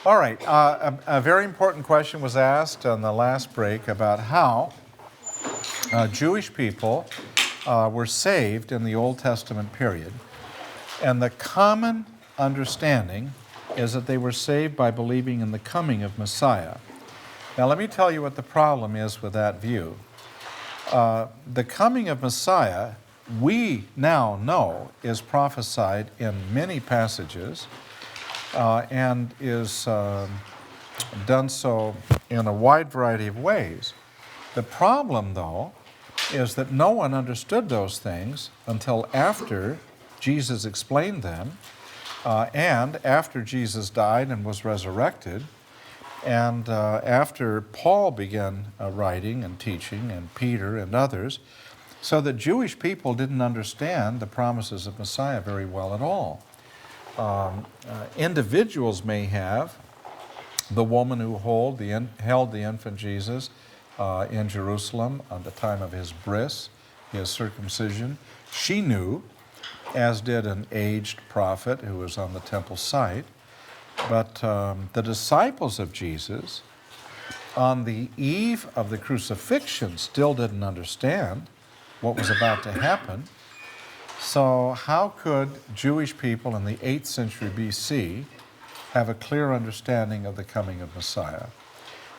All right, a very important question was asked on the last break about how Jewish people were saved in the Old Testament period. And the common understanding is that they were saved by believing in the coming of Messiah. Now let me tell you what the problem is with that view. The coming of Messiah, we now know, is prophesied in many passages and is done so in a wide variety of ways. The problem, though, is that no one understood those things until after Jesus explained them and after Jesus died and was resurrected, and after Paul began writing and teaching, and Peter and others, so that Jewish people didn't understand the promises of Messiah very well at all. Individuals may have. The woman who held the infant Jesus in Jerusalem on the time of his bris, his circumcision, she knew, as did an aged prophet who was on the temple site. But the disciples of Jesus, on the eve of the crucifixion, still didn't understand what was about to happen. So how could Jewish people in the 8th century BC have a clear understanding of the coming of Messiah?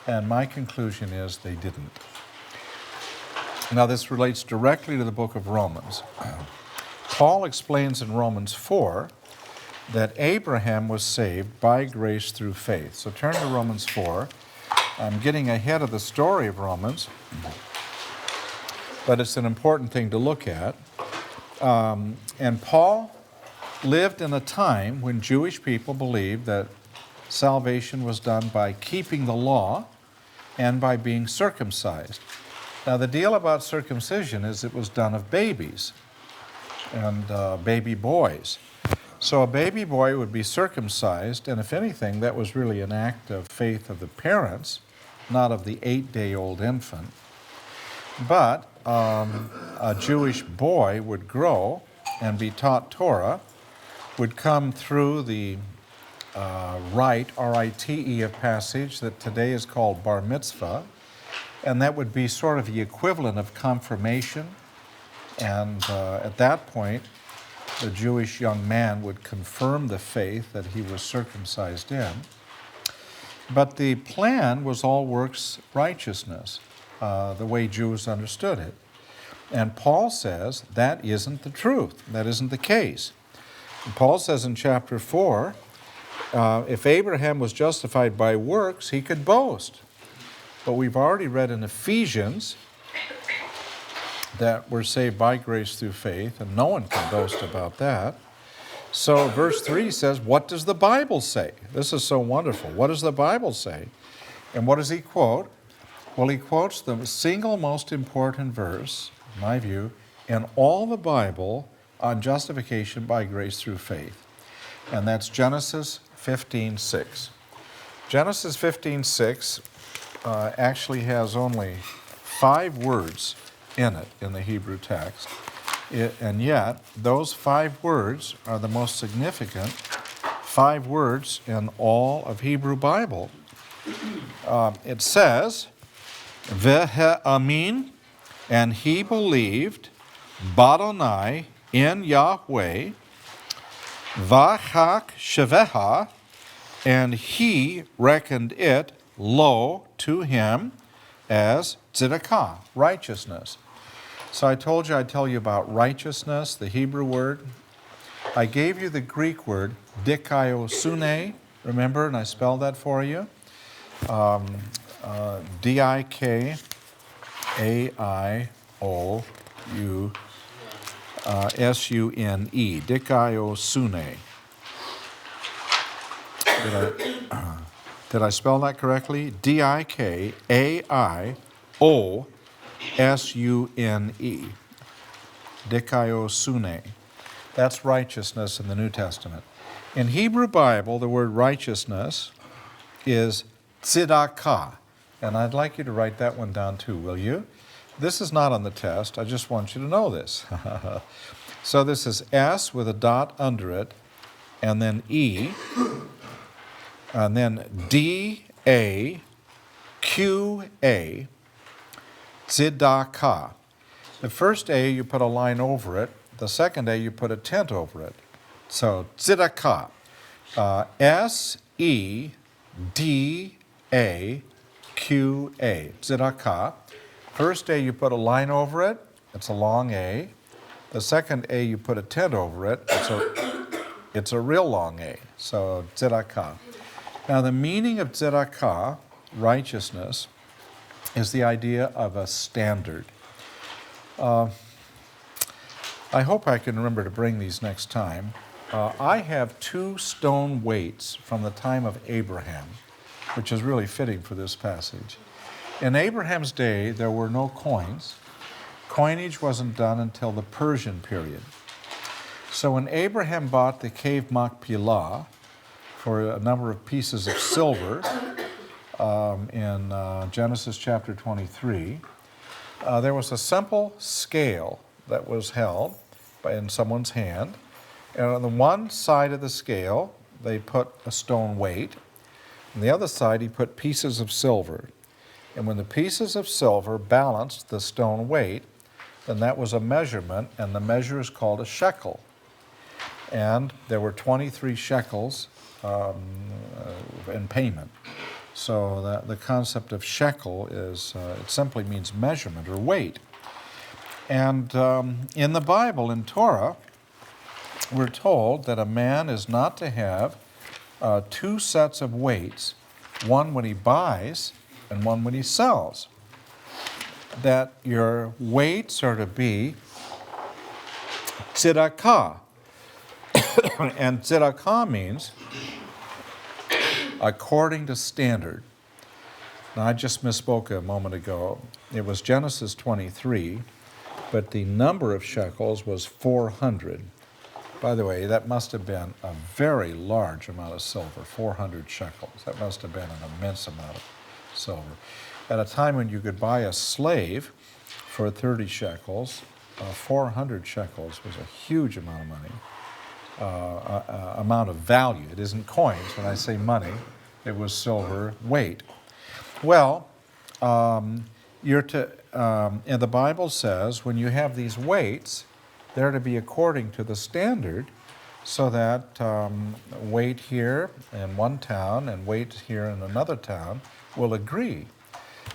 And my conclusion is they didn't. Now this relates directly to the book of Romans. Paul explains in Romans 4 that Abraham was saved by grace through faith. So turn to Romans 4. I'm getting ahead of the story of Romans, but it's an important thing to look at. And Paul lived in a time when Jewish people believed that salvation was done by keeping the law and by being circumcised. Now the deal about circumcision is it was done of babies and baby boys. So a baby boy would be circumcised, and if anything, that was really an act of faith of the parents, not of the 8-day-old infant. But a Jewish boy would grow and be taught Torah, would come through the rite, R-I-T-E, of passage that today is called bar mitzvah, and that would be sort of the equivalent of confirmation. And at that point, the Jewish young man would confirm the faith that he was circumcised in. But the plan was all works righteousness, the way Jews understood it. And Paul says that isn't the truth. That isn't the case. And Paul says in chapter 4, if Abraham was justified by works, he could boast. But we've already read in Ephesians that we're saved by grace through faith, and no one can boast about that. So verse 3 says, what does the Bible say? This is so wonderful. What does the Bible say? And what does he quote? Well, he quotes the single most important verse, in my view, in all the Bible on justification by grace through faith. And that's Genesis 15:6. Genesis 15:6 actually has only 5 words in it, in the Hebrew text. And yet, those 5 words are the most significant 5 words in all of Hebrew Bible. It says, Ve'ha'amin, and he believed, Badonai, in Yahweh, Vachak sheveha, and he reckoned it lo to him as tzedakah, righteousness. So I told you I'd tell you about righteousness, the Hebrew word. I gave you the Greek word dikaiosune, remember, and I spelled that for you. D-I-K-A-I-O-U-S-U-N-E, dikaiosune. Did I spell that correctly? D-I-K-A-I-O-S-U-N-E. Dikaiosune. That's righteousness in the New Testament. In Hebrew Bible, the word righteousness is tzedakah. And I'd like you to write that one down too, will you? This is not on the test. I just want you to know this. So this is S with a dot under it, and then E. And then D-A-Q-A, tzedakah. The first A, you put a line over it. The second A, you put a tent over it. So tzedakah. S-E-D-A-Q-A, tzedakah. First A, you put a line over it. It's a long A. The second A, you put a tent over it. It's a real long A. So tzedakah. Now the meaning of tzedakah, righteousness, is the idea of a standard. I hope I can remember to bring these next time. I have 2 stone weights from the time of Abraham, which is really fitting for this passage. In Abraham's day, there were no coins. Coinage wasn't done until the Persian period. So when Abraham bought the cave Machpelah for a number of pieces of silver in Genesis chapter 23, there was a simple scale that was held in someone's hand. And on the one side of the scale, they put a stone weight. On the other side, he put pieces of silver. And when the pieces of silver balanced the stone weight, then that was a measurement, and the measure is called a shekel. And there were 23 shekels in payment. So the concept of shekel is, it simply means measurement or weight. And in the Bible, in Torah, we're told that a man is not to have 2 sets of weights, one when he buys and one when he sells. That your weights are to be tzedakah. And tzedakah means according to standard. Now, I just misspoke a moment ago. It was Genesis 23, but the number of shekels was 400. By the way, that must have been a very large amount of silver, 400 shekels. That must have been an immense amount of silver. At a time when you could buy a slave for 30 shekels, 400 shekels was a huge amount of money. Amount of value. It isn't coins. When I say money, it was silver weight. Well, and the Bible says when you have these weights, they're to be according to the standard, so that weight here in one town and weight here in another town will agree.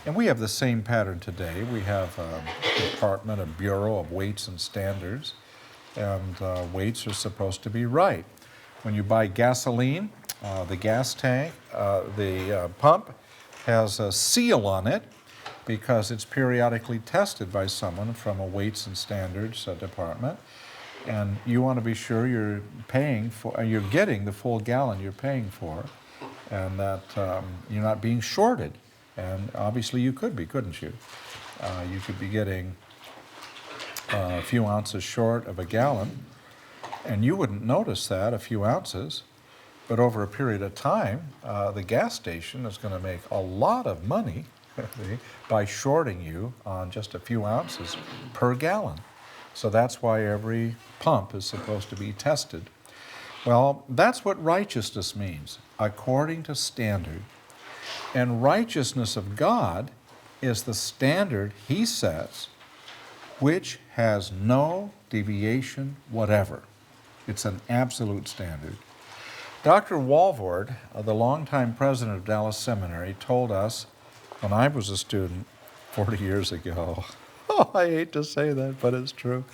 And we have the same pattern today. We have a department, a bureau of weights and standards. And weights are supposed to be right. When you buy gasoline, the gas tank, the pump has a seal on it because it's periodically tested by someone from a weights and standards department. And you want to be sure you're getting the full gallon you're paying for, and that you're not being shorted. And obviously you could be, couldn't you? You could be getting a few ounces short of a gallon, and you wouldn't notice that, a few ounces, but over a period of time, the gas station is going to make a lot of money by shorting you on just a few ounces per gallon. So that's why every pump is supposed to be tested. Well, that's what righteousness means, according to standard. And righteousness of God is the standard He sets, which has no deviation whatever. It's an absolute standard. Dr. Walvoord, the longtime president of Dallas Seminary, told us when I was a student 40 years ago, oh, I hate to say that, but it's true.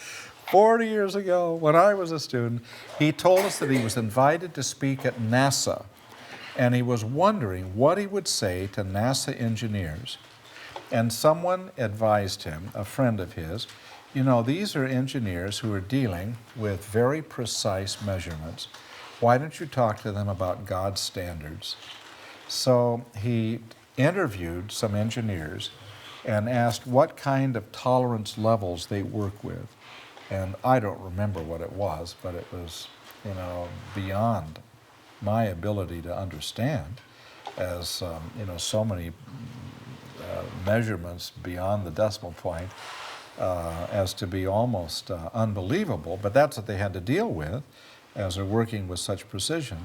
40 years ago, when I was a student, he told us that he was invited to speak at NASA, and he was wondering what he would say to NASA engineers. And someone advised him, a friend of his, you know, these are engineers who are dealing with very precise measurements. Why don't you talk to them about God's standards? So he interviewed some engineers and asked what kind of tolerance levels they work with. And I don't remember what it was, but it was, beyond my ability to understand, as, so many measurements beyond the decimal point, as to be almost unbelievable, but that's what they had to deal with as they're working with such precision.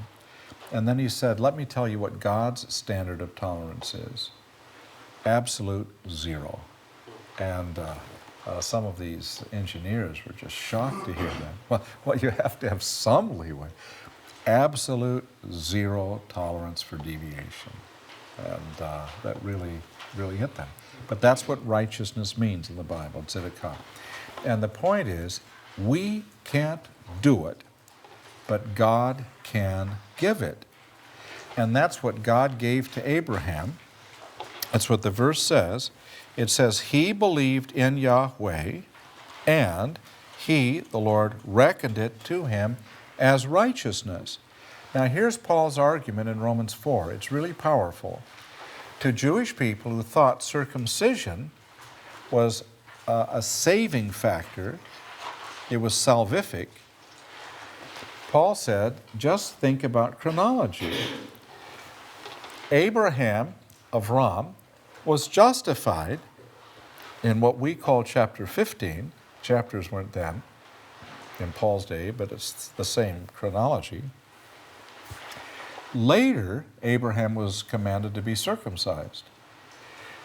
And then he said, let me tell you what God's standard of tolerance is. Absolute zero. And some of these engineers were just shocked to hear that. Well, you have to have some leeway. Absolute zero tolerance for deviation. And that really, really hit them. But that's what righteousness means in the Bible, tzedakah. And the point is, we can't do it, but God can give it. And that's what God gave to Abraham. That's what the verse says. It says, he believed in Yahweh, and he, the Lord, reckoned it to him as righteousness. Now here's Paul's argument in Romans 4. It's really powerful. To Jewish people who thought circumcision was a saving factor, it was salvific, Paul said, just think about chronology. Abraham, Avram, was justified in what we call chapter 15. Chapters weren't then in Paul's day, but it's the same chronology. Later, Abraham was commanded to be circumcised.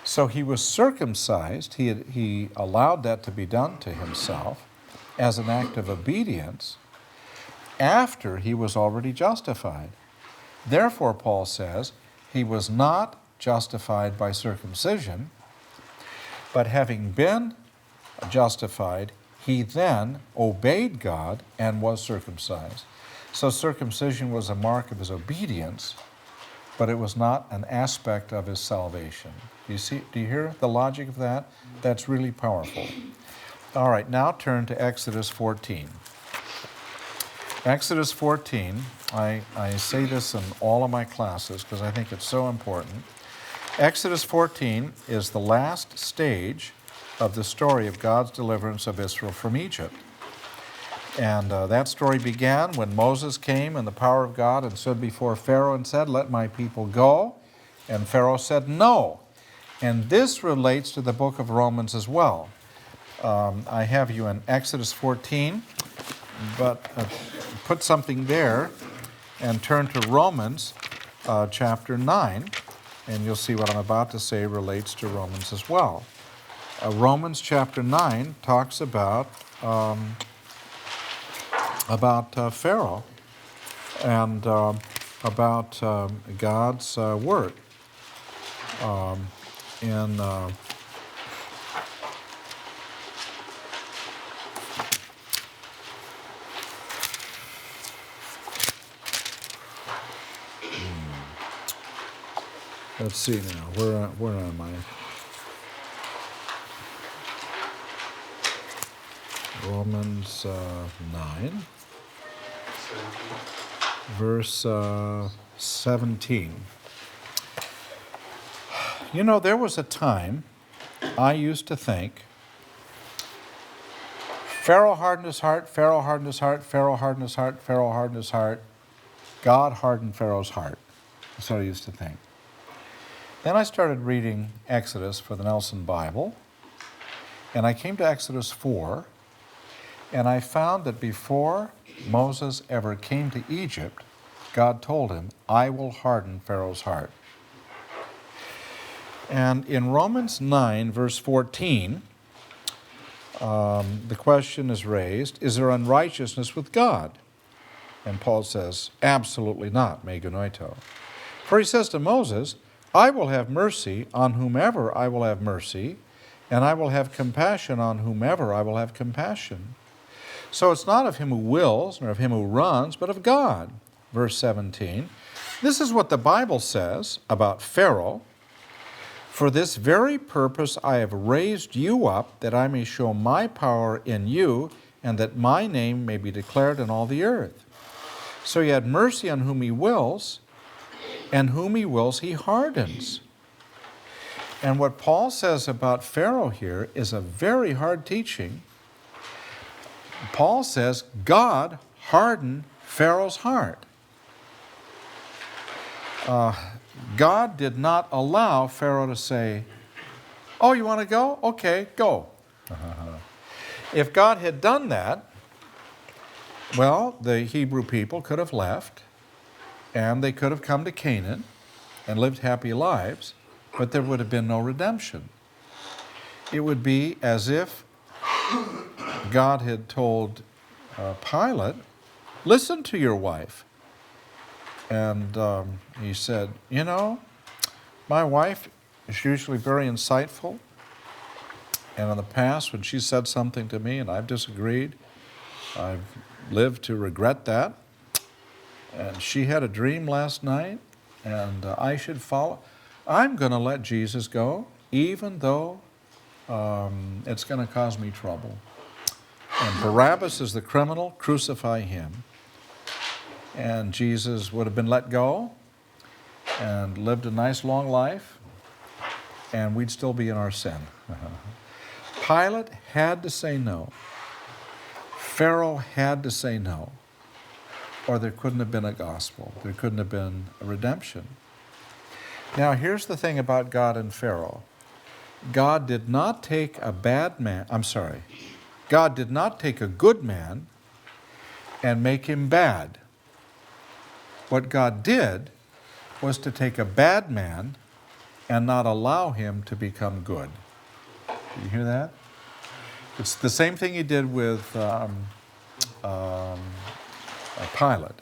So he was circumcised. He allowed that to be done to himself as an act of obedience after he was already justified. Therefore, Paul says, he was not justified by circumcision, but having been justified, he then obeyed God and was circumcised. So circumcision was a mark of his obedience, but it was not an aspect of his salvation. Do you hear the logic of that? That's really powerful. All right, now turn to Exodus 14. Exodus 14, I say this in all of my classes because I think it's so important. Exodus 14 is the last stage of the story of God's deliverance of Israel from Egypt. And that story began when Moses came in the power of God and stood before Pharaoh and said, let my people go. And Pharaoh said, no. And this relates to the book of Romans as well. I have you in Exodus 14, but put something there and turn to Romans chapter 9, and you'll see what I'm about to say relates to Romans as well. Romans chapter 9 talks about Pharaoh and about God's word. Let's see now, where am I? Romans 9, verse 17. You know, there was a time I used to think, Pharaoh hardened his heart, Pharaoh hardened his heart, Pharaoh hardened his heart, Pharaoh hardened his heart. God hardened Pharaoh's heart. That's what I used to think. Then I started reading Exodus for the Nelson Bible, and I came to Exodus 4, and I found that before Moses ever came to Egypt, God told him, I will harden Pharaoh's heart. And in Romans 9, verse 14, the question is raised, is there unrighteousness with God? And Paul says, absolutely not, me genoito. For he says to Moses, I will have mercy on whomever I will have mercy, and I will have compassion on whomever I will have compassion. So it's not of him who wills, nor of him who runs, but of God. Verse 17, this is what the Bible says about Pharaoh. For this very purpose I have raised you up, that I may show my power in you, and that my name may be declared in all the earth. So he had mercy on whom he wills, and whom he wills he hardens. And what Paul says about Pharaoh here is a very hard teaching. Paul says God hardened Pharaoh's heart. God did not allow Pharaoh to say, oh, you want to go? Okay, go. If God had done that, well, the Hebrew people could have left, and they could have come to Canaan and lived happy lives, but there would have been no redemption. It would be as if God had told Pilate, listen to your wife. And he said, you know, my wife is usually very insightful. And in the past, when she said something to me and I've disagreed, I've lived to regret that. And she had a dream last night, and I should follow. I'm going to let Jesus go, even though it's going to cause me trouble. And Barabbas is the criminal, crucify him. And Jesus would have been let go and lived a nice long life, and we'd still be in our sin. Pilate had to say no. Pharaoh had to say no, or there couldn't have been a gospel. There couldn't have been a redemption. Now, here's the thing about God and Pharaoh. God did not take a bad man, God did not take a good man and make him bad. What God did was to take a bad man and not allow him to become good. Did you hear that? It's the same thing he did with Pilate.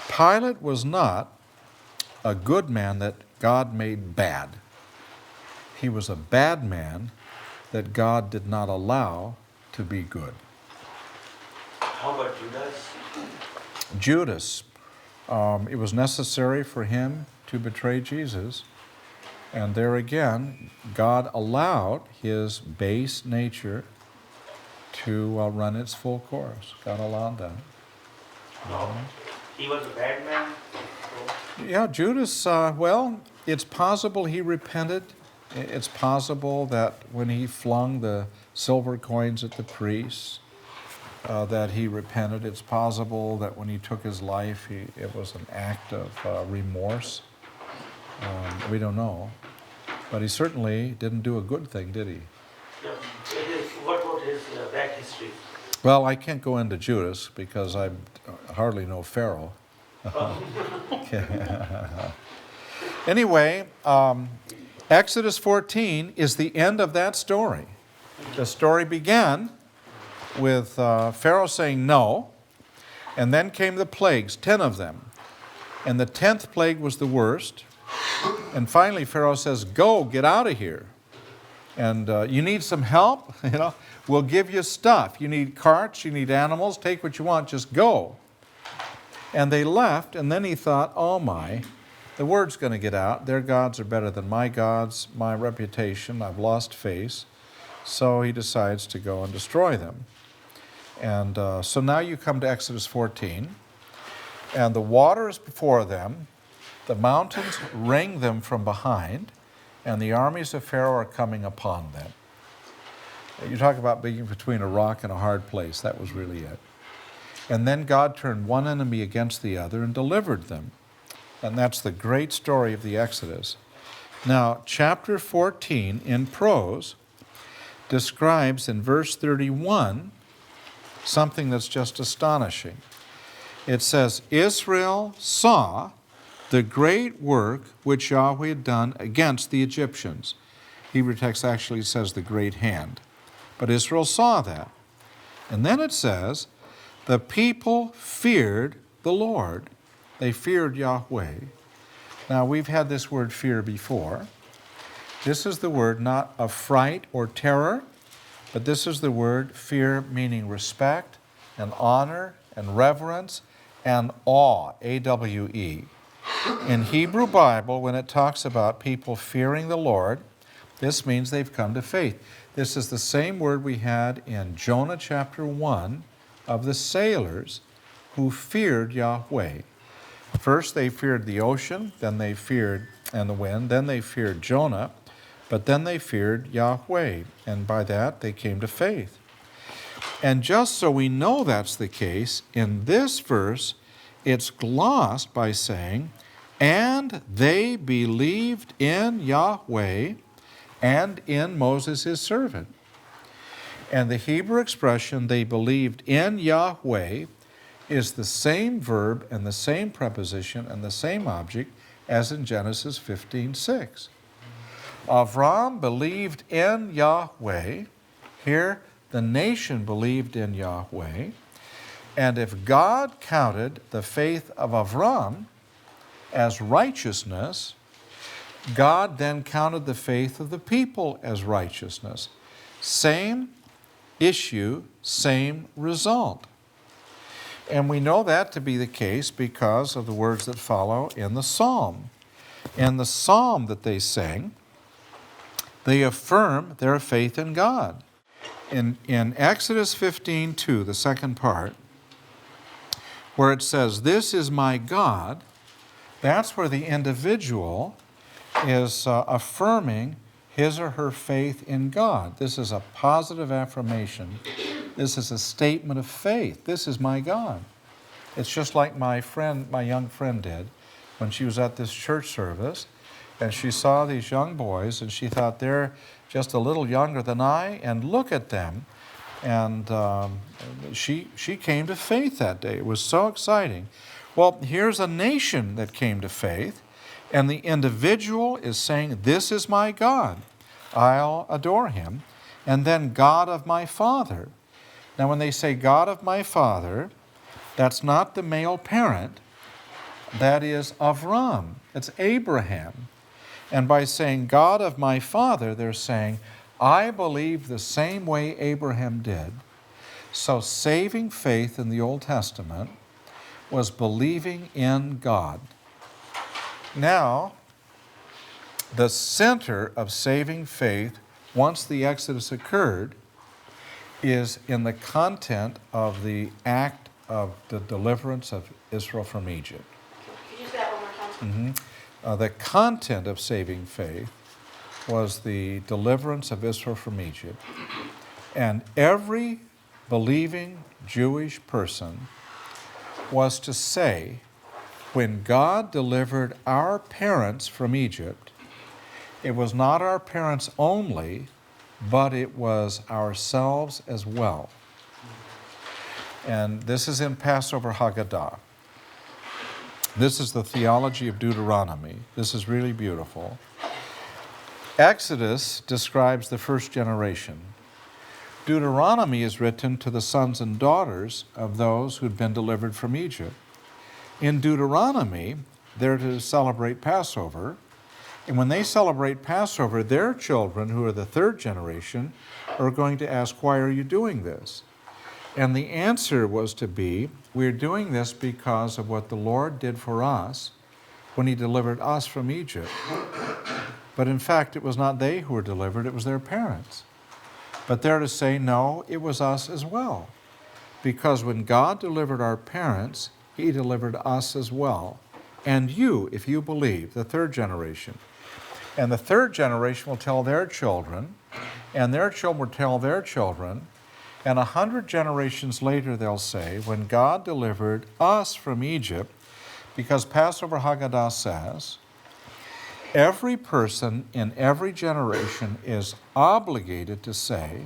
Pilate was not a good man that God made bad. He was a bad man that God did not allow to be good. How about Judas? Judas, it was necessary for him to betray Jesus. And there again, God allowed his base nature to run its full course. God allowed that. No. He was a bad man? Yeah, Judas, well, it's possible he repented. It's possible that when he flung the silver coins at the priests, that he repented. It's possible that when he took his life, it was an act of remorse. We don't know. But he certainly didn't do a good thing, did he? Yeah. What about his back history? Well, I can't go into Judas because I hardly know Pharaoh. Anyway, Exodus 14 is the end of that story. The story began with Pharaoh saying no, and then came the plagues, 10 of them. And the 10th plague was the worst. And finally Pharaoh says, go, get out of here. And you need some help? We'll give you stuff. You need carts, you need animals, take what you want, just go. And they left, and then he thought, oh my, the word's going to get out. Their gods are better than my gods, my reputation, I've lost face. So he decides to go and destroy them. And so now you come to Exodus 14, and the water is before them, the mountains ring them from behind, and the armies of Pharaoh are coming upon them. You talk about being between a rock and a hard place. That was really it. And then God turned one enemy against the other and delivered them. And that's the great story of the Exodus. Now, chapter 14 in prose describes in verse 31 something that's just astonishing. It says, Israel saw the great work which Yahweh had done against the Egyptians. Hebrew text actually says the great hand. But Israel saw that. And then it says, the people feared the Lord. They feared Yahweh. Now, we've had this word fear before. This is the word not of fright or terror, but this is the word fear, meaning respect and honor and reverence and awe, A-W-E. In Hebrew Bible, when it talks about people fearing the Lord, this means they've come to faith. This is the same word we had in Jonah chapter 1 of the sailors who feared Yahweh. First they feared the ocean, then they feared and the wind, then they feared Jonah, but then they feared Yahweh, and by that they came to faith. And just so we know that's the case, in this verse it's glossed by saying, and they believed in Yahweh and in Moses his servant. And the Hebrew expression, they believed in Yahweh, is the same verb and the same preposition and the same object as in Genesis 15:6. Avram believed in Yahweh. Here, the nation believed in Yahweh. And if God counted the faith of Avram as righteousness, God then counted the faith of the people as righteousness. Same issue, same result. And we know that to be the case because of the words that follow in the psalm. In the psalm that they sing, they affirm their faith in God. In Exodus 15:2, the second part, where it says, "This is my God," that's where the individual is affirming his or her faith in God. This is a positive affirmation. This is a statement of faith. This is my God. It's just like my young friend did when she was at this church service, and she saw these young boys, and she thought, they're just a little younger than I, and look at them. And she came to faith that day. It was so exciting. Well, here's a nation that came to faith, and the individual is saying, "This is my God. I'll adore him." And then, "God of my father." Now, when they say God of my father, that's not the male parent. That is Avram. It's Abraham. And by saying God of my father, they're saying, I believe the same way Abraham did. So saving faith in the Old Testament was believing in God. Now, the center of saving faith, once the Exodus occurred, is in the content of the act of the deliverance of Israel from Egypt. Could you say that one more time? The content of saving faith was the deliverance of Israel from Egypt. And every believing Jewish person was to say, when God delivered our parents from Egypt, it was not our parents only, but it was ourselves as well. And this is in Passover Haggadah. This is the theology of Deuteronomy. This is really beautiful. Exodus describes the first generation. Deuteronomy is written to the sons and daughters of those who'd been delivered from Egypt. In Deuteronomy, they're to celebrate Passover. And when they celebrate Passover, their children, who are the third generation, are going to ask, why are you doing this? And the answer was to be, we're doing this because of what the Lord did for us when he delivered us from Egypt. But in fact, it was not they who were delivered, it was their parents. But they're to say, no, it was us as well. Because when God delivered our parents, he delivered us as well. And you, if you believe, the third generation. And the third generation will tell their children, and their children will tell their children, and 100 generations later they'll say, when God delivered us from Egypt, because Passover Haggadah says, every person in every generation is obligated to say,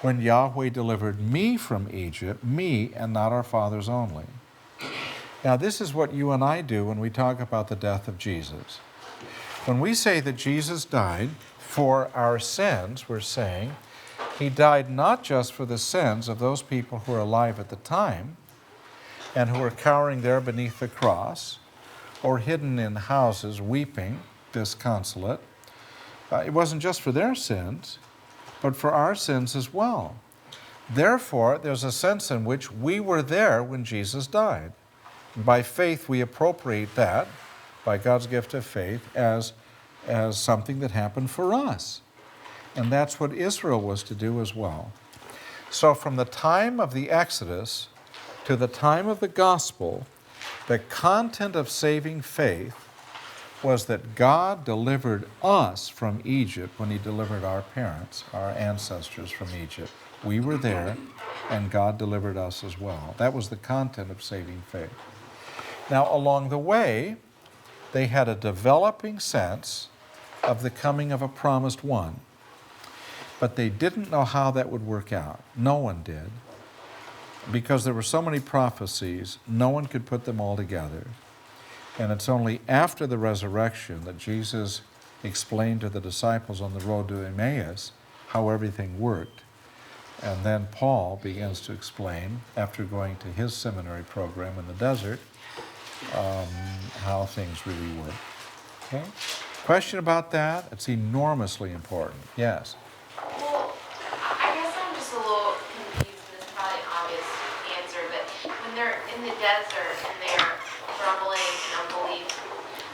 when Yahweh delivered me from Egypt, me and not our fathers only. Now this is what you and I do when we talk about the death of Jesus. When we say that Jesus died for our sins, we're saying he died not just for the sins of those people who were alive at the time and who were cowering there beneath the cross or hidden in houses weeping, disconsolate. It wasn't just for their sins, but for our sins as well. Therefore, there's a sense in which we were there when Jesus died. By faith, we appropriate that, by God's gift of faith, as something that happened for us. And that's what Israel was to do as well. So from the time of the Exodus to the time of the gospel, the content of saving faith was that God delivered us from Egypt when he delivered our parents, our ancestors from Egypt. We were there, and God delivered us as well. That was the content of saving faith. Now, along the way, they had a developing sense of the coming of a promised one. But they didn't know how that would work out. No one did. because there were so many prophecies, no one could put them all together. And it's only after the resurrection that Jesus explained to the disciples on the road to Emmaus how everything worked. And then Paul begins to explain, after going to his seminary program in the desert, how things really work. Okay? Question about that? It's enormously important. Yes? Well, I guess I'm just a little confused, and it's probably an obvious answer, but when they're in the desert and they're grumbling and unbelief,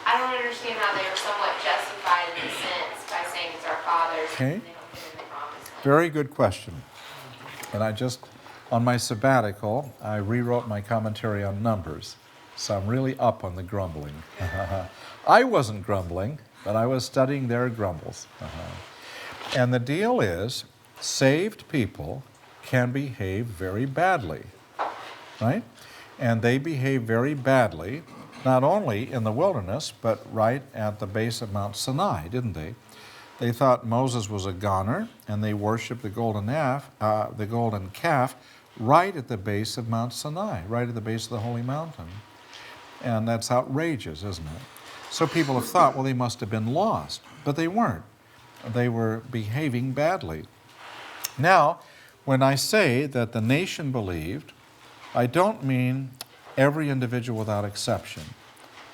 I don't understand how they are somewhat justified in a sense by saying it's our fathers Okay. and they don't get in the promised land. Very good question. And I just, on my sabbatical, I rewrote my commentary on Numbers. So I'm really up on the grumbling. I wasn't grumbling, but I was studying their grumbles. And the deal is, saved people can behave very badly, right? And they behave very badly, not only in the wilderness, but right at the base of Mount Sinai, didn't they? They thought Moses was a goner, and they worshiped the golden calf right at the base of Mount Sinai, right at the base of the holy mountain. And that's outrageous, isn't it? So people have thought, well, they must have been lost, but they weren't. They were behaving badly. Now, when I say that the nation believed, I don't mean every individual without exception,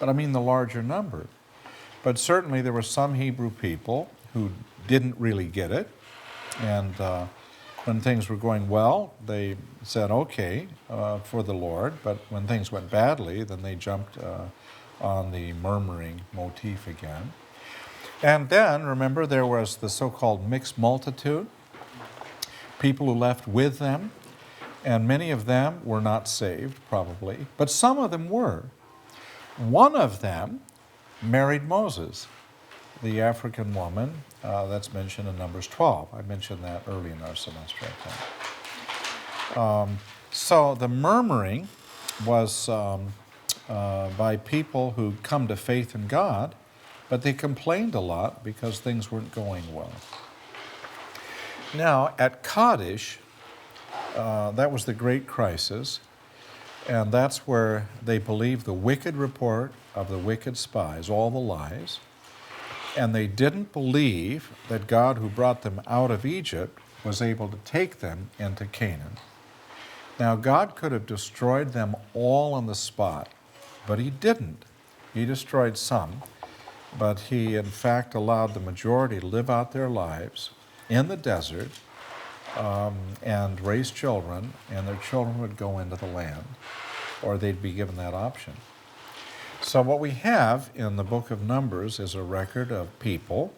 but I mean the larger number. But certainly there were some Hebrew people who didn't really get it, and when things were going well, they said, okay, for the Lord, but when things went badly, then they jumped on the murmuring motif again. And then, remember, there was the so-called mixed multitude, people who left with them, and many of them were not saved, probably, but some of them were. One of them married Moses, the African woman that's mentioned in Numbers 12. I mentioned that early in our semester, I think. So the murmuring was by people who come to faith in God, but they complained a lot because things weren't going well. Now, at Kadesh, that was the great crisis, and that's where they believed the wicked report of the wicked spies, all the lies, and they didn't believe that God, who brought them out of Egypt, was able to take them into Canaan. Now, God could have destroyed them all on the spot, but he didn't. He destroyed some, but he, in fact, allowed the majority to live out their lives in the desert and raise children, and their children would go into the land, or they'd be given that option. So what we have in the book of Numbers is a record of people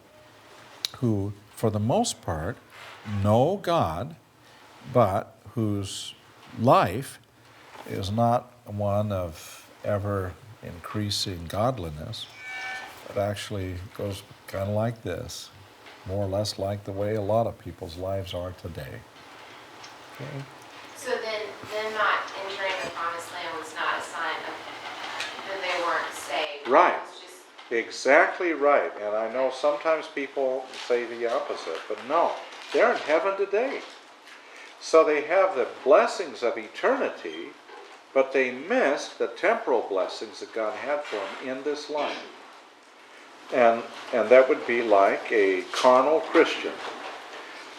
who, for the most part, know God, but whose life is not one of ever-increasing godliness. It actually goes kind of like this, more or less like the way a lot of people's lives are today. Okay? So then them not entering the promised land was not a sign of that they weren't saved. Right. It was just, Exactly right. And I know sometimes people say the opposite, but no, they're in heaven today. So they have the blessings of eternity, but they missed the temporal blessings that God had for them in this life. And that would be like a carnal Christian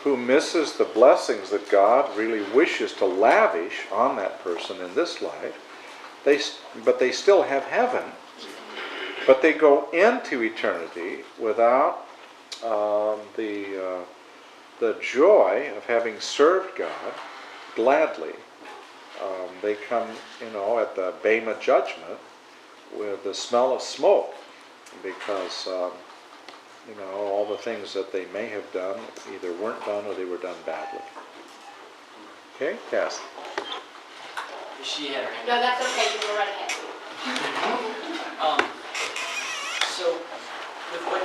who misses the blessings that God really wishes to lavish on that person in this life. But they still have heaven. But they go into eternity without the joy of having served God gladly. They come, at the Bema judgment with the smell of smoke because, all the things that they may have done either weren't done or they were done badly. Okay, Cass? She had her hand No, that's okay, you go right ahead. up. So, with what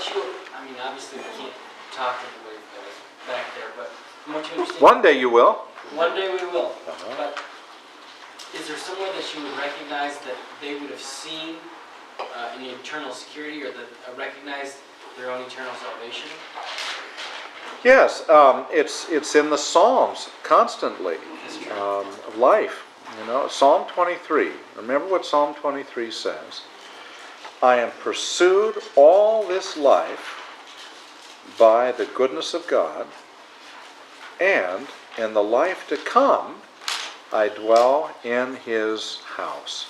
obviously we can't talk to everybody that was back there, but from what you understand... One day you will. One day we will. Uh-huh. But is there somewhere that you would recognize that they would have seen an eternal security or that recognized their own eternal salvation? Yes, it's in the Psalms constantly of life. You know, Psalm 23. Remember what Psalm 23 says. I am pursued all this life by the goodness of God, and in the life to come, I dwell in His house.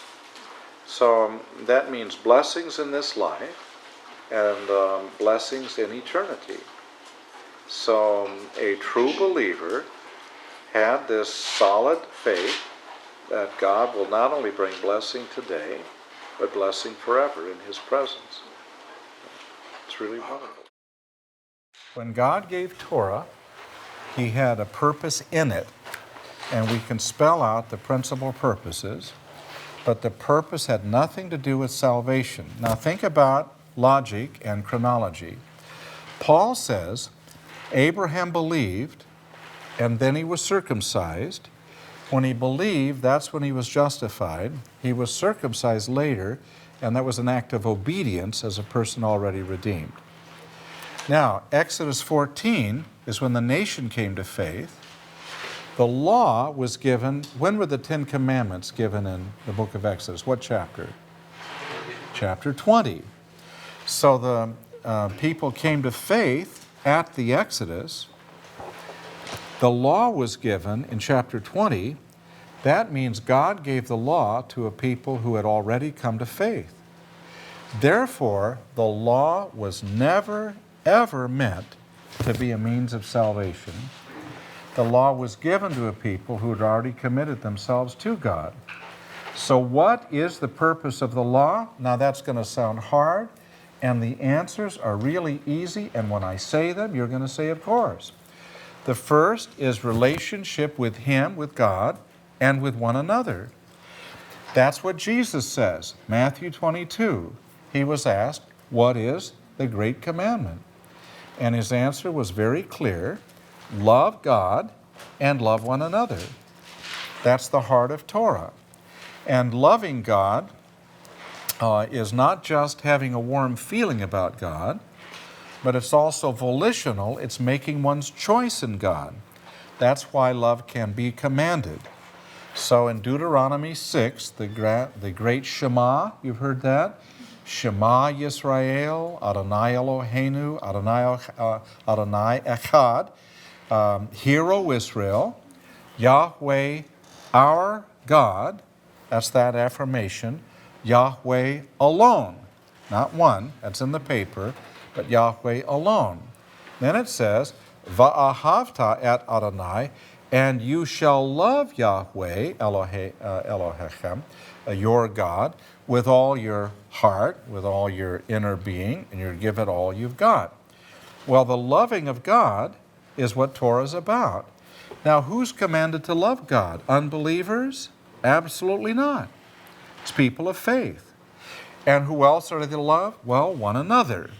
So that means blessings in this life and blessings in eternity. So a true believer had this solid faith that God will not only bring blessing today, but blessing forever in His presence. It's really wonderful. When God gave Torah, He had a purpose in it, and we can spell out the principal purposes, but the purpose had nothing to do with salvation. Now think about logic and chronology. Paul says, Abraham believed, and then he was circumcised. When he believed, that's when he was justified. He was circumcised later, and that was an act of obedience as a person already redeemed. Now, Exodus 14 is when the nation came to faith. The law was given, when were the Ten Commandments given in the book of Exodus? What chapter? Chapter 20. So the people came to faith at the Exodus. The law was given in chapter 20. That means God gave the law to a people who had already come to faith. Therefore, the law was never, ever meant to be a means of salvation. The law was given to a people who had already committed themselves to God. So what is the purpose of the law? Now that's going to sound hard, and the answers are really easy, and when I say them, you're going to say, of course. The first is relationship with Him, with God, and with one another. That's what Jesus says. Matthew 22, He was asked, what is the great commandment? And His answer was very clear, love God and love one another. That's the heart of Torah. And loving God is not just having a warm feeling about God, but it's also volitional. It's making one's choice in God. That's why love can be commanded. So in Deuteronomy 6, the great Shema, you've heard that? Shema Yisrael, Adonai Eloheinu, Adonai Echad. Hear, O Israel, Yahweh our God. That's that affirmation. Yahweh alone. Not one, that's in the paper, but Yahweh alone. Then it says, Va'ahavta et Adonai, and you shall love Yahweh, Elohechem, your God, with all your heart, with all your inner being, and you give it all you've got. Well, the loving of God is what Torah is about. Now, who's commanded to love God? Unbelievers? Absolutely not. It's people of faith. And who else are they to love? Well, one another.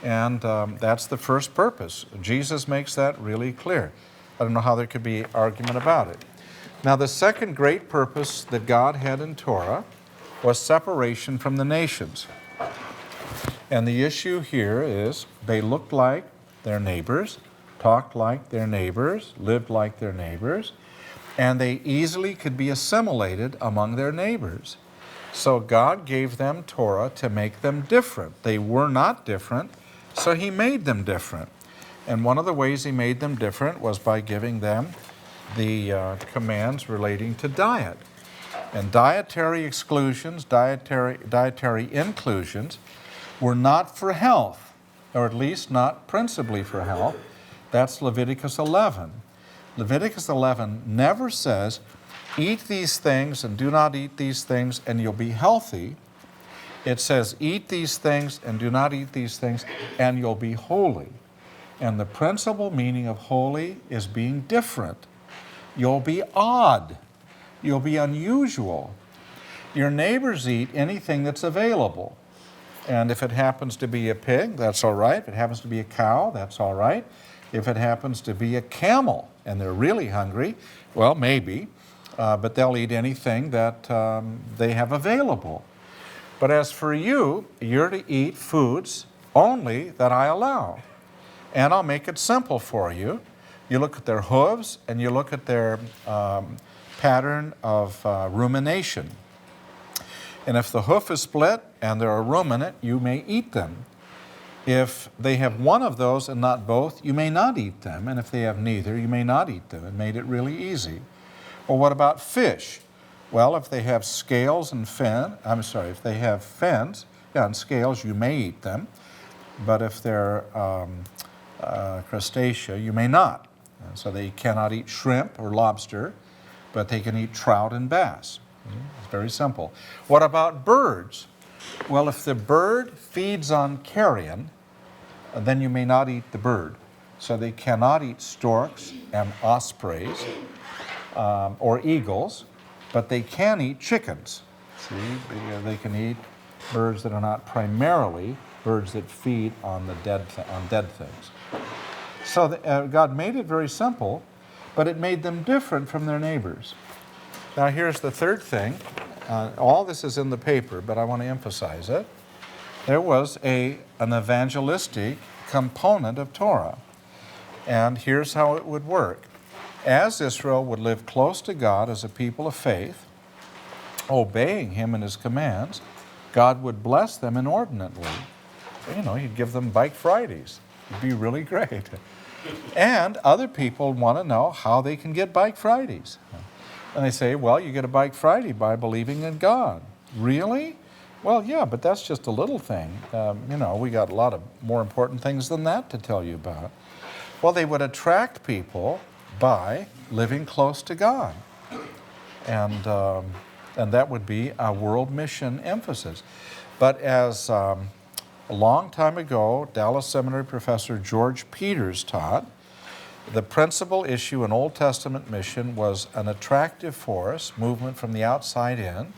And that's the first purpose. Jesus makes that really clear. I don't know how there could be argument about it. Now, the second great purpose that God had in Torah was separation from the nations. And the issue here is they looked like their neighbors, talked like their neighbors, lived like their neighbors, and they easily could be assimilated among their neighbors. So God gave them Torah to make them different. They were not different, so He made them different. And one of the ways He made them different was by giving them the commands relating to diet. And dietary exclusions, dietary inclusions were not for health, or at least not principally for health. That's Leviticus 11. Leviticus 11 never says, eat these things and do not eat these things and you'll be healthy. It says, eat these things and do not eat these things and you'll be holy. And the principal meaning of holy is being different. You'll be odd. You'll be unusual. Your neighbors eat anything that's available. And if it happens to be a pig, that's all right. If it happens to be a cow, that's all right. If it happens to be a camel and they're really hungry, well, maybe. But they'll eat anything that they have available. But as for you, you're to eat foods only that I allow. And I'll make it simple for you. You look at their hooves and you look at their pattern of rumination. And if the hoof is split and they're a ruminant, you may eat them. If they have one of those and not both, you may not eat them. And if they have neither, you may not eat them. It made it really easy. Well, what about fish? Well, if they have scales and if they have fins and scales, you may eat them. But if they're crustacea, you may not. And so they cannot eat shrimp or lobster, but they can eat trout and bass. It's very simple. What about birds? Well, if the bird feeds on carrion, then you may not eat the bird. So they cannot eat storks and ospreys or eagles, but they can eat chickens. See, they can eat birds that are not primarily birds that feed on dead things. So God made it very simple, but it made them different from their neighbors. Now here's the third thing. All this is in the paper, but I want to emphasize it. There was an evangelistic component of Torah. And here's how it would work. As Israel would live close to God as a people of faith, obeying Him and His commands, God would bless them inordinately. You know, He'd give them Bike Fridays. It'd be really great. And other people want to know how they can get Bike Fridays. And they say, well, you get a Bike Friday by believing in God. Really? Well, yeah, but that's just a little thing. We got a lot of more important things than that to tell you about. Well, they would attract people by living close to God. And that would be a world mission emphasis. But as a long time ago, Dallas Seminary professor George Peters taught, the principal issue in Old Testament mission was an attractive force, movement from the outside in,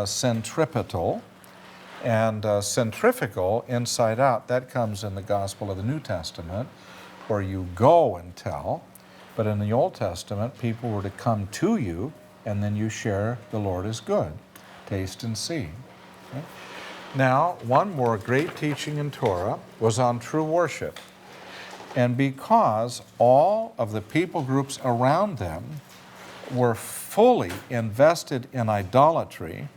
centripetal, and centrifugal, inside out. That comes in the Gospel of the New Testament, where you go and tell. But in the Old Testament, people were to come to you, and then you share the Lord is good. Taste and see. Okay? Now, one more great teaching in Torah was on true worship. And because all of the people groups around them were fully invested in idolatry,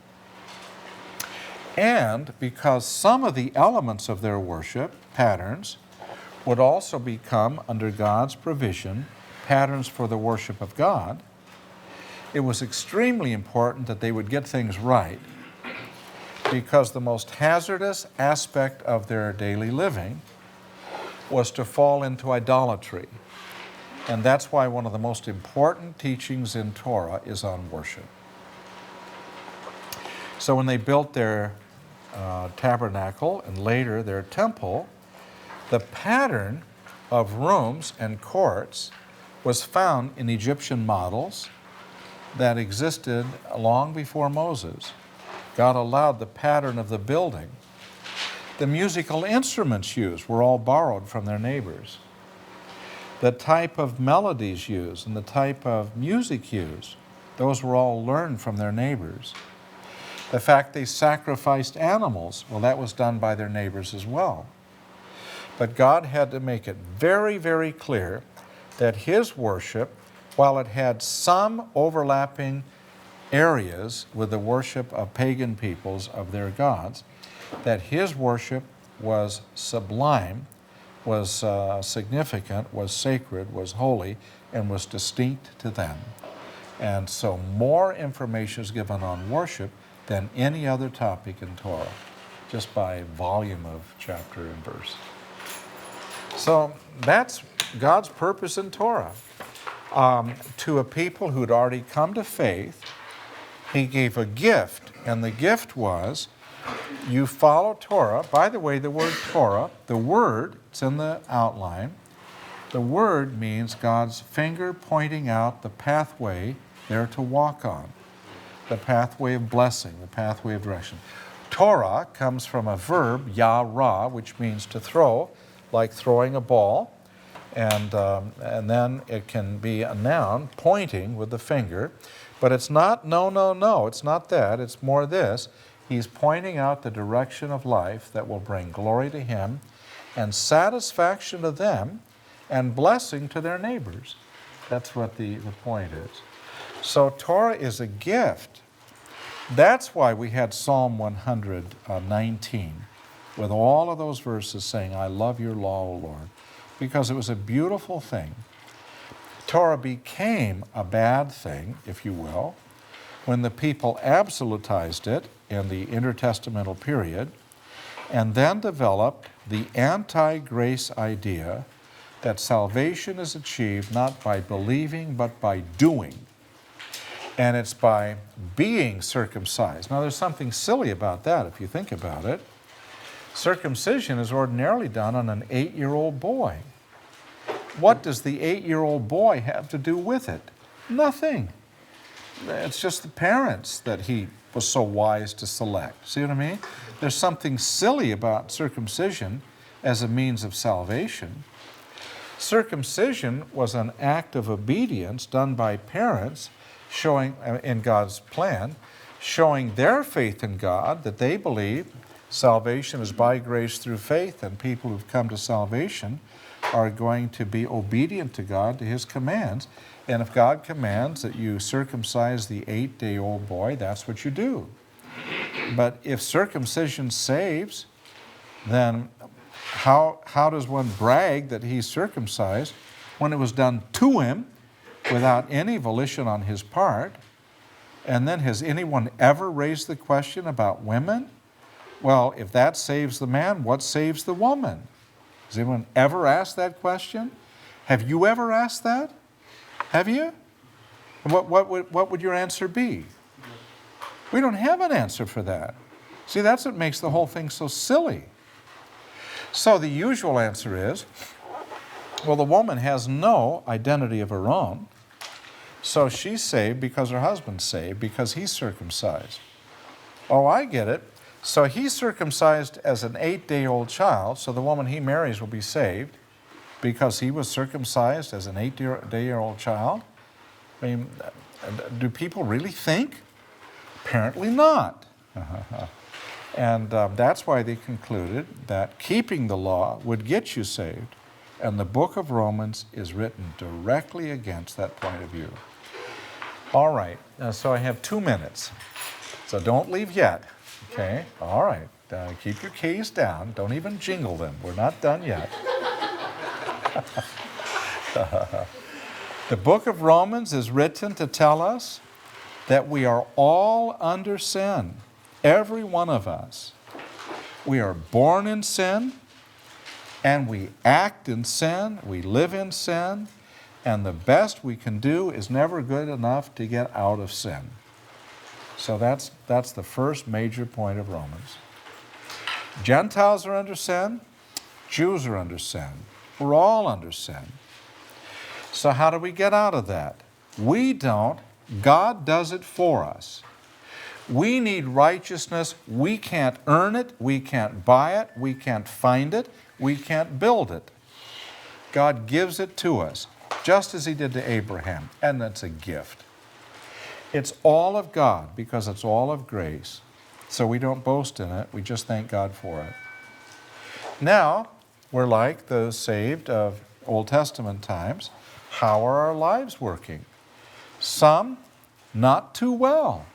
and because some of the elements of their worship patterns would also become, under God's provision, patterns for the worship of God, it was extremely important that they would get things right, because the most hazardous aspect of their daily living was to fall into idolatry. And that's why one of the most important teachings in Torah is on worship. So when they built their tabernacle and later their temple, the pattern of rooms and courts was found in Egyptian models that existed long before Moses. God allowed the pattern of the building. The musical instruments used were all borrowed from their neighbors. The type of melodies used and the type of music used, those were all learned from their neighbors. The fact they sacrificed animals, well, that was done by their neighbors as well. But God had to make it very, very clear that His worship, while it had some overlapping areas with the worship of pagan peoples of their gods, that His worship was sublime, was significant, was sacred, was holy, and was distinct to them. And so more information is given on worship than any other topic in Torah, just by volume of chapter and verse. So that's God's purpose in Torah. To a people who'd already come to faith, He gave a gift, and the gift was, you follow Torah. By the way, the word Torah, the word, it's in the outline, the word means God's finger pointing out the pathway they're to walk on, the pathway of blessing, the pathway of direction. Torah comes from a verb, yara, which means to throw, like throwing a ball, and then it can be a noun, pointing with the finger, but it's not no, it's not that, it's more this. He's pointing out the direction of life that will bring glory to Him and satisfaction to them and blessing to their neighbors. That's what the point is. So Torah is a gift. That's why we had Psalm 119 with all of those verses saying, I love your law, O Lord, because it was a beautiful thing. Torah became a bad thing, if you will, when the people absolutized it in the intertestamental period, and then developed the anti-grace idea that salvation is achieved not by believing but by doing. And it's by being circumcised. Now there's something silly about that if you think about it. Circumcision is ordinarily done on an 8-year-old boy. What does the 8-year-old boy have to do with it? Nothing. It's just the parents that he was so wise to select. See what I mean? There's something silly about circumcision as a means of salvation. Circumcision was an act of obedience done by parents showing, in God's plan, showing their faith in God, that they believe salvation is by grace through faith, and people who've come to salvation are going to be obedient to God, to His commands. And if God commands that you circumcise the 8-day-old boy, that's what you do. But if circumcision saves, then how does one brag that he's circumcised when it was done to him without any volition on his part? And then has anyone ever raised the question about women? Well, if that saves the man, what saves the woman? Has anyone ever asked that question? Have you ever asked that? Have you? What would your answer be? We don't have an answer for that. See, that's what makes the whole thing so silly. So the usual answer is, well, the woman has no identity of her own, so she's saved because her husband's saved, because he's circumcised. Oh, I get it. So he's circumcised as an 8-day-old child, so the woman he marries will be saved because he was circumcised as an 8-day-old child? I mean, do people really think? Apparently not. And that's why they concluded that keeping the law would get you saved, and the book of Romans is written directly against that point of view. All right, so I have 2 minutes, so don't leave yet, okay? All right, keep your keys down, don't even jingle them, we're not done yet. The book of Romans is written to tell us that we are all under sin, every one of us. We are born in sin, and we act in sin, we live in sin, and the best we can do is never good enough to get out of sin. So that's the first major point of Romans. Gentiles are under sin, Jews are under sin. We're all under sin. So how do we get out of that? We don't. God does it for us. We need righteousness. We can't earn it. We can't buy it. We can't find it. We can't build it. God gives it to us, just as He did to Abraham, and that's a gift. It's all of God because it's all of grace. So we don't boast in it. We just thank God for it. Now, we're like those saved of Old Testament times. How are our lives working? Some not too well.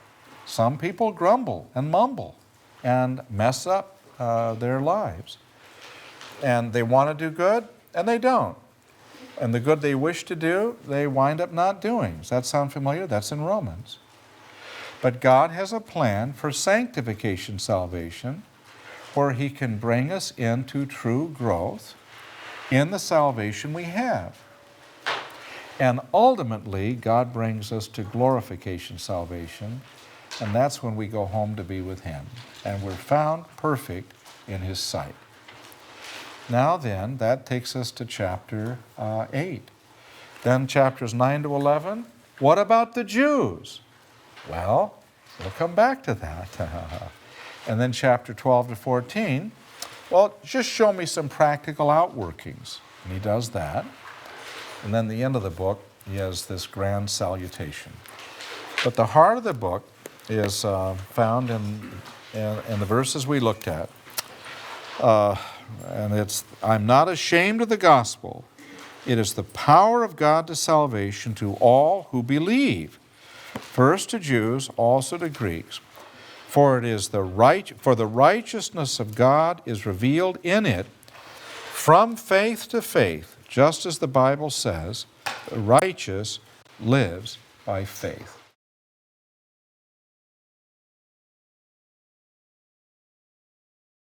Some people grumble and mumble and mess up their lives. And they want to do good, and they don't. And the good they wish to do, they wind up not doing. Does that sound familiar? That's in Romans. But God has a plan for sanctification salvation, where He can bring us into true growth in the salvation we have. And ultimately, God brings us to glorification salvation, and that's when we go home to be with Him. And we're found perfect in His sight. Now then, that takes us to chapter 8. Then chapters 9 to 11, what about the Jews? Well, we'll come back to that. And then chapter 12 to 14, well, just show me some practical outworkings. And he does that. And then the end of the book, he has this grand salutation. But the heart of the book is found in the verses we looked at. and it's, I'm not ashamed of the gospel. It is the power of God to salvation to all who believe, first to Jews, also to Greeks. For it is the righteousness of God is revealed in it from faith to faith, just as the Bible says, the righteous lives by faith.